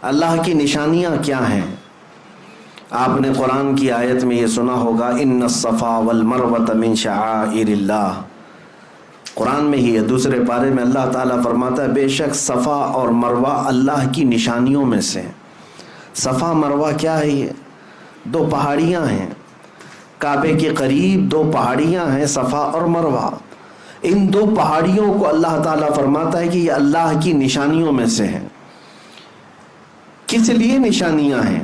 اللہ کی نشانیاں کیا ہیں؟ آپ نے قرآن کی آیت میں یہ سنا ہوگا، ان الصفا والمروۃ من شعائر اللہ۔ قرآن میں ہی ہے، دوسرے پارے میں اللہ تعالیٰ فرماتا ہے بے شک صفا اور مروہ اللہ کی نشانیوں میں سے۔ صفا مروہ کیا ہے؟ یہ دو پہاڑیاں ہیں، کعبے کے قریب دو پہاڑیاں ہیں، صفا اور مروہ۔ ان دو پہاڑیوں کو اللہ تعالیٰ فرماتا ہے کہ یہ اللہ کی نشانیوں میں سے ہیں۔ کس لیے نشانیاں ہیں؟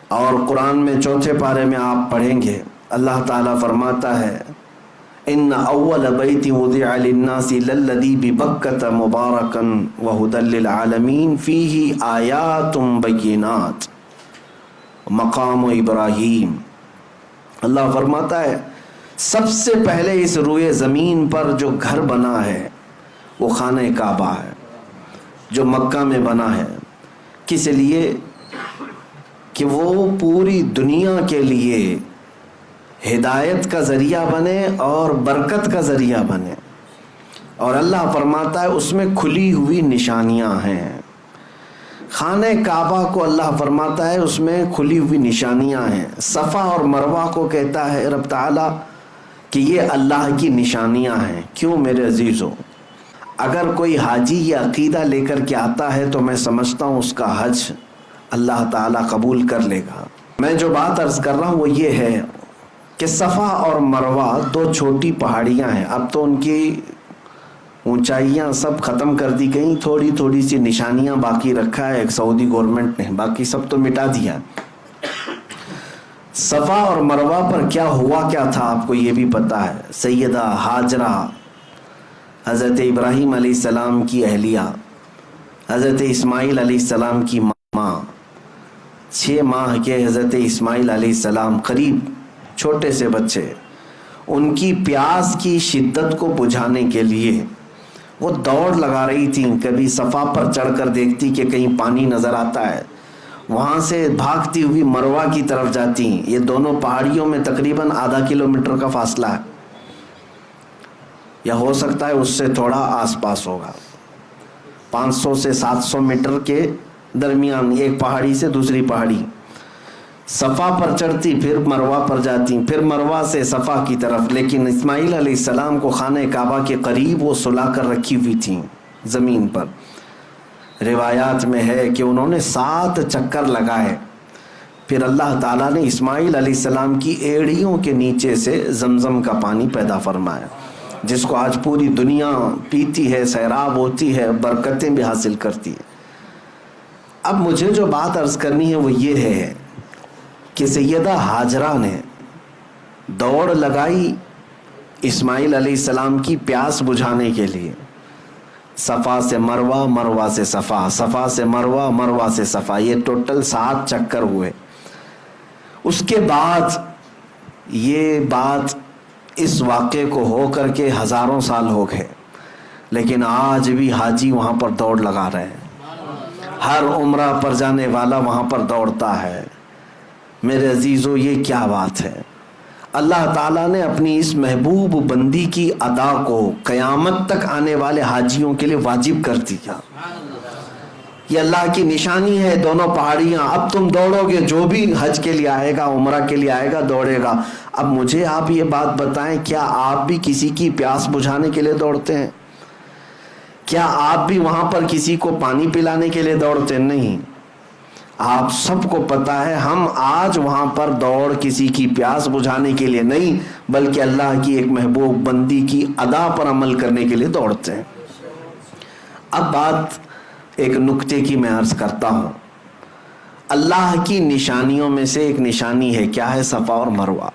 اور قرآن میں چوتھے پارے میں آپ پڑھیں گے، اللہ تعالیٰ فرماتا ہے ان اول بیت وضع للناس للذی ببکۃ مبارکا وہدی للعالمین فیہ آیات بینات مقام ابراہیم۔ اللہ فرماتا ہے سب سے پہلے اس روئے زمین پر جو گھر بنا ہے وہ خانہ کعبہ ہے، جو مکہ میں بنا ہے۔ کس لیے؟ کہ وہ پوری دنیا کے لیے ہدایت کا ذریعہ بنے اور برکت کا ذریعہ بنے۔ اور اللہ فرماتا ہے اس میں کھلی ہوئی نشانیاں ہیں۔ خانہ کعبہ کو اللہ فرماتا ہے اس میں کھلی ہوئی نشانیاں ہیں۔ صفا اور مروہ کو کہتا ہے رب تعالیٰ کہ یہ اللہ کی نشانیاں ہیں۔ کیوں میرے عزیزو؟ اگر کوئی حاجی یہ عقیدہ لے کر کے آتا ہے تو میں سمجھتا ہوں اس کا حج اللہ تعالیٰ قبول کر لے گا۔ میں جو بات عرض کر رہا ہوں وہ یہ ہے کہ صفا اور مروہ دو چھوٹی پہاڑیاں ہیں، اب تو ان کی اونچائیاں سب ختم کر دی گئیں، تھوڑی تھوڑی سی نشانیاں باقی رکھا ہے ایک سعودی گورنمنٹ نے، باقی سب تو مٹا دیا۔ صفا اور مروہ پر کیا ہوا کیا تھا آپ کو یہ بھی پتا ہے۔ سیدہ ہاجرہ حضرت ابراہیم علیہ السلام کی اہلیہ، حضرت اسماعیل علیہ السلام کی ماں، 6 ماہ کے حضرت اسماعیل علیہ السلام، قریب چھوٹے سے بچے، ان کی پیاس کی شدت کو بجھانے کے لیے وہ دوڑ لگا رہی تھیں۔ کبھی صفا پر چڑھ کر دیکھتی کہ کہیں پانی نظر آتا ہے، وہاں سے بھاگتی ہوئی مروہ کی طرف جاتی۔ یہ دونوں پہاڑیوں میں تقریباً آدھا کلومیٹر کا فاصلہ ہے، یا ہو سکتا ہے اس سے تھوڑا آس پاس ہوگا، 500 سے 700 میٹر کے درمیان ایک پہاڑی سے دوسری پہاڑی۔ صفا پر چڑھتی پھر مروہ پر جاتی، پھر مروہ سے صفا کی طرف۔ لیکن اسماعیل علیہ السلام کو خانہ کعبہ کے قریب وہ سلا کر رکھی ہوئی تھیں زمین پر۔ روایات میں ہے کہ انہوں نے 7 چکر لگائے، پھر اللہ تعالیٰ نے اسماعیل علیہ السلام کی ایڑیوں کے نیچے سے زمزم کا پانی پیدا فرمایا، جس کو آج پوری دنیا پیتی ہے، سیراب ہوتی ہے، برکتیں بھی حاصل کرتی ہے۔ اب مجھے جو بات عرض کرنی ہے وہ یہ ہے کہ سیدہ ہاجرہ نے دوڑ لگائی اسماعیل علیہ السلام کی پیاس بجھانے کے لیے، صفا سے مروہ، مروہ سے صفا، صفا سے مروہ، مروہ سے صفا، یہ ٹوٹل 7 چکر ہوئے۔ اس کے بعد یہ بات اس واقعے کو ہو کر کے ہزاروں سال ہو گئے، لیکن آج بھی حاجی وہاں پر دوڑ لگا رہے ہیں۔ ہر عمرہ پر جانے والا وہاں پر دوڑتا ہے۔ میرے عزیزو یہ کیا بات ہے؟ اللہ تعالیٰ نے اپنی اس محبوب بندی کی ادا کو قیامت تک آنے والے حاجیوں کے لیے واجب کر دیا۔ یہ اللہ کی نشانی ہے، دونوں پہاڑیاں۔ اب تم دوڑو گے، جو بھی حج کے لیے آئے گا، عمرہ کے لیے آئے گا، دوڑے گا۔ اب مجھے آپ یہ بات بتائیں، کیا آپ بھی کسی کی پیاس بجھانے کے لیے دوڑتے ہیں؟ کیا آپ بھی وہاں پر کسی کو پانی پلانے کے لیے دوڑتے؟ نہیں۔ آپ سب کو پتا ہے ہم آج وہاں پر دوڑ کسی کی پیاس بجھانے کے لیے نہیں، بلکہ اللہ کی ایک محبوب بندی کی ادا پر عمل کرنے کے لیے دوڑتے ہیں۔ اب بات ایک نکتے کی میں عرض کرتا ہوں۔ اللہ کی نشانیوں میں سے ایک نشانی ہے، کیا ہے؟ صفا اور مروہ۔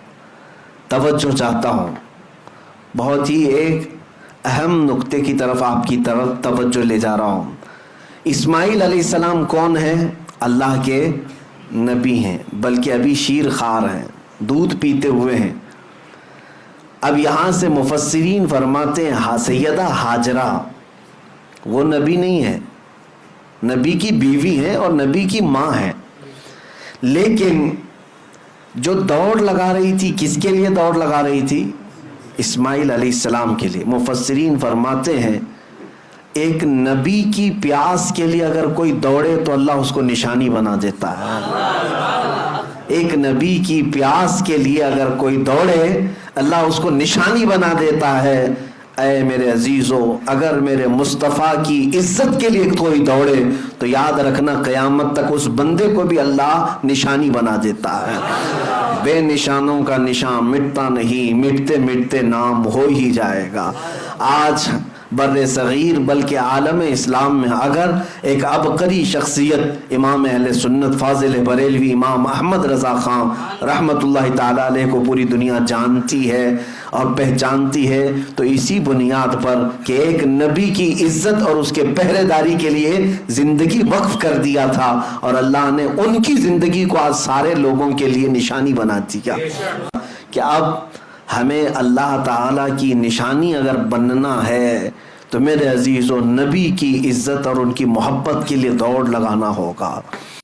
توجہ چاہتا ہوں، بہت ہی ایک اہم نکتے کی طرف آپ کی طرف توجہ لے جا رہا ہوں۔ اسماعیل علیہ السلام کون ہیں؟ اللہ کے نبی ہیں، بلکہ ابھی شیر خوار ہیں، دودھ پیتے ہوئے ہیں۔ اب یہاں سے مفسرین فرماتے ہیں سیدہ ہاجرہ وہ نبی نہیں ہے، نبی کی بیوی ہیں اور نبی کی ماں ہیں، لیکن جو دوڑ لگا رہی تھی کس کے لیے دوڑ لگا رہی تھی؟ اسماعیل علیہ السلام کے لیے۔ مفسرین فرماتے ہیں ایک نبی کی پیاس کے لیے اگر کوئی دوڑے تو اللہ اس کو نشانی بنا دیتا ہے. ایک نبی کی پیاس کے لیے اگر کوئی دوڑے اللہ اس کو نشانی بنا دیتا ہے. اے میرے عزیزو، اگر میرے مصطفیٰ کی عزت کے لیے کوئی دوڑے تو یاد رکھنا قیامت تک اس بندے کو بھی اللہ نشانی بنا دیتا ہے. بے نشانوں کا نشان مٹتا نہیں، مٹتے مٹتے نام ہو ہی جائے گا. آج بر صغیر بلکہ عالم اسلام میں اگر ایک عبقری شخصیت امام اہل سنت فاضل بریلوی امام احمد رضا خان رحمت اللہ تعالی علیہ کو پوری دنیا جانتی ہے اور پہچانتی ہے تو اسی بنیاد پر کہ ایک نبی کی عزت اور اس کے پہرے داری کے لیے زندگی وقف کر دیا تھا اور اللہ نے ان کی زندگی کو آج سارے لوگوں کے لیے نشانی بنا دیا کہ اب ہمیں اللہ تعالیٰ کی نشانی اگر بننا ہے تو میرے عزیزو نبی کی عزت اور ان کی محبت کے لیے دوڑ لگانا ہوگا.